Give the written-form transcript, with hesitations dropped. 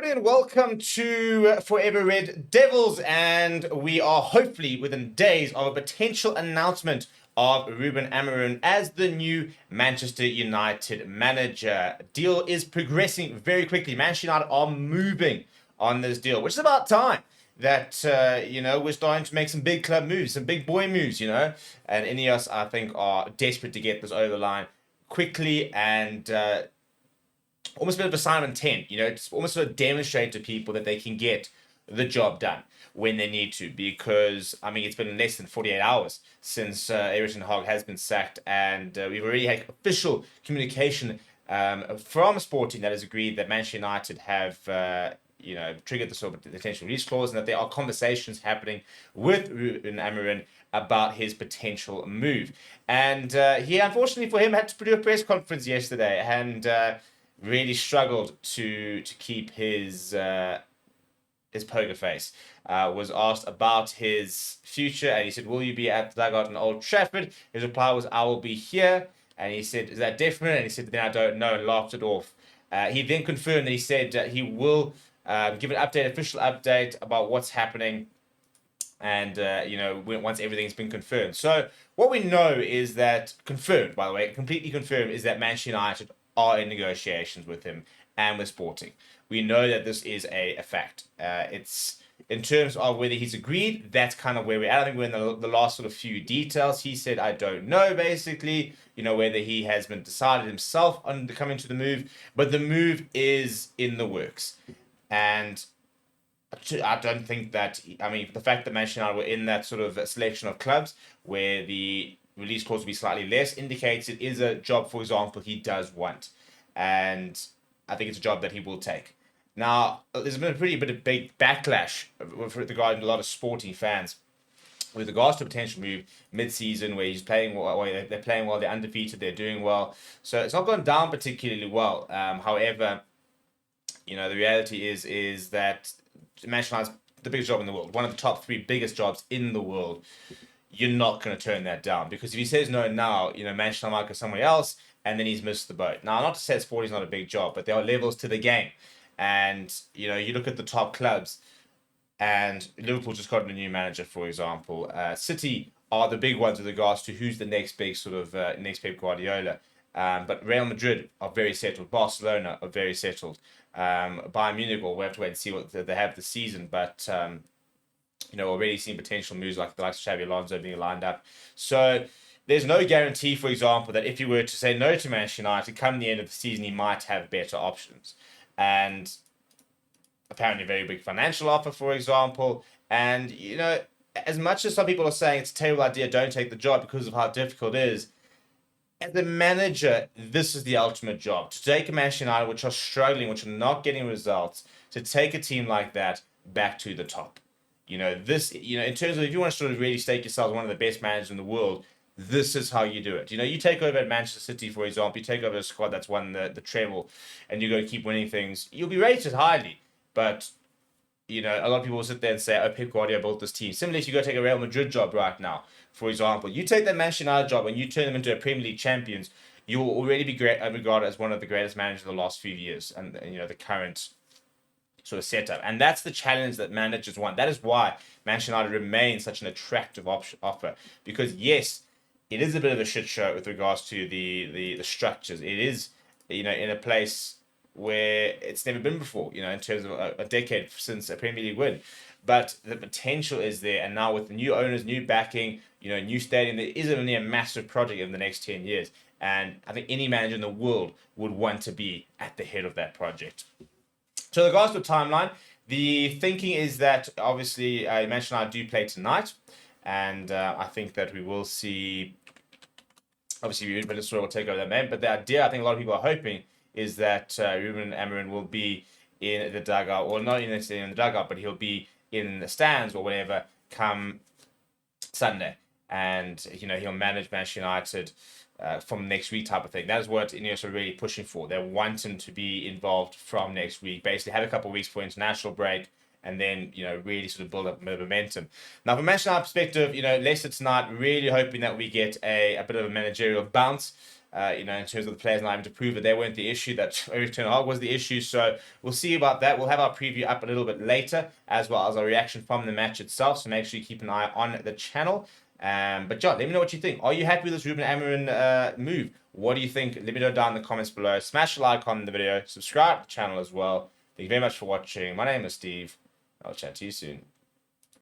everybody, and welcome to Forever Red Devils. And we are hopefully within days of a potential announcement of Ruben Amorim as the new Manchester United manager. Deal is progressing very quickly. Manchester United are moving on this deal, which is about time that we're starting to make some big club moves, some big boy moves, and Ineos, I think, are desperate to get this over the line quickly and almost a bit of a sign of intent. It's almost sort of demonstrate to people that they can get the job done when they need to, because it's been less than 48 hours since Erik ten Hag has been sacked, and we've already had official communication from Sporting that has agreed that Manchester United have triggered the sort of potential release clause, and that there are conversations happening with Ruben Amorim about his potential move. And he, unfortunately for him, had to do a press conference yesterday and really struggled to keep his poker face. Was asked about his future, and he said, "Will you be at the dugout in Old Trafford?" His reply was, "I will be here." And he said, "Is that definite?" And he said, "Then I don't know," and laughed it off. He then confirmed that he said he will give an official update about what's happening, and once everything's been confirmed. So what we know is that, confirmed, by the way, completely confirmed, is that Manchester United are in negotiations with him and with Sporting. We know that this is a fact. It's in terms of whether he's agreed, that's kind of where we're at. I think we're in the last sort of few details. He said, "I don't know," basically, whether he has been decided himself on coming to the move, but the move is in the works. And I don't think that, the fact that Manchester United were in that sort of selection of clubs where the release clause will be slightly less indicates it is a job, for example, he does want. And I think it's a job that he will take. Now, there's been a big backlash regarding a lot of Sporting fans with regards to a potential move mid-season where he's playing well, they're playing well, they're undefeated, they're doing well. So it's not gone down particularly well. However, the reality is that Manchester United's the biggest job in the world, one of the top 3 biggest jobs in the world. You're not going to turn that down, because if he says no now, Manchester might go somewhere else, and then he's missed the boat. Now, not to say Sporting's not a big job, but there are levels to the game. And, you look at the top clubs, and Liverpool just got a new manager, for example. City are the big ones with regards to who's the next big sort of next Pep Guardiola. But Real Madrid are very settled. Barcelona are very settled. Bayern Munich, we'll have to wait and see what they have this season. But, already seen potential moves like the likes of Xabi Alonso being lined up. So there's no guarantee, for example, that if he were to say no to Manchester United, come the end of the season, he might have better options. And apparently a very big financial offer, for example. And, as much as some people are saying it's a terrible idea, don't take the job because of how difficult it is, as a manager, this is the ultimate job. To take a Manchester United, which are struggling, which are not getting results, to take a team like that back to the top. In terms of, if you want to sort of really stake yourself as one of the best managers in the world, this is how you do it. You take over at Manchester City, for example, you take over a squad that's won the treble, and you're going to keep winning things. You'll be rated highly, but a lot of people will sit there and say, "Oh, Pep Guardiola built this team." Similarly, if you go take a Real Madrid job right now, for example, you take that Manchester United job and you turn them into a Premier League champions, you will already be regarded as one of the greatest managers of the last few years, and the current sort of setup. And that's the challenge that managers want. That is why Manchester United remains such an attractive offer, because yes, it is a bit of a shit show with regards to the structures. It is, in a place where it's never been before, in terms of a decade since a Premier League win. But the potential is there, and now with the new owners, new backing, new stadium, there is only a massive project in the next 10 years. And I think any manager in the world would want to be at the head of that project. So, in regards to the timeline, the thinking is that obviously Manchester United do play tonight, and I think that we will see. Obviously, Ruben will take over that name, but the idea I think a lot of people are hoping is that Ruben Amorim will be in the dugout, or not necessarily in the dugout, but he'll be in the stands or whatever come Sunday, and he'll manage Manchester United from next week type of thing. That is what Ineos are really pushing for. They want him to be involved from next week, basically have a couple of weeks for international break, and then really sort of build up a bit of momentum. Now, from a Manchester United perspective, Leicester tonight, really hoping that we get a bit of a managerial bounce. in terms of the players not having to prove that they weren't the issue, that Erik ten Hag was the issue. So we'll see about that. We'll have our preview up a little bit later, as well as our reaction from the match itself. So make sure you keep an eye on the channel. But John, let me know what you think. Are you happy with this Ruben Amorim move? What do you think? Let me know down in the comments below. Smash the like on the video. Subscribe to the channel as well. Thank you very much for watching. My name is Steve. I'll chat to you soon.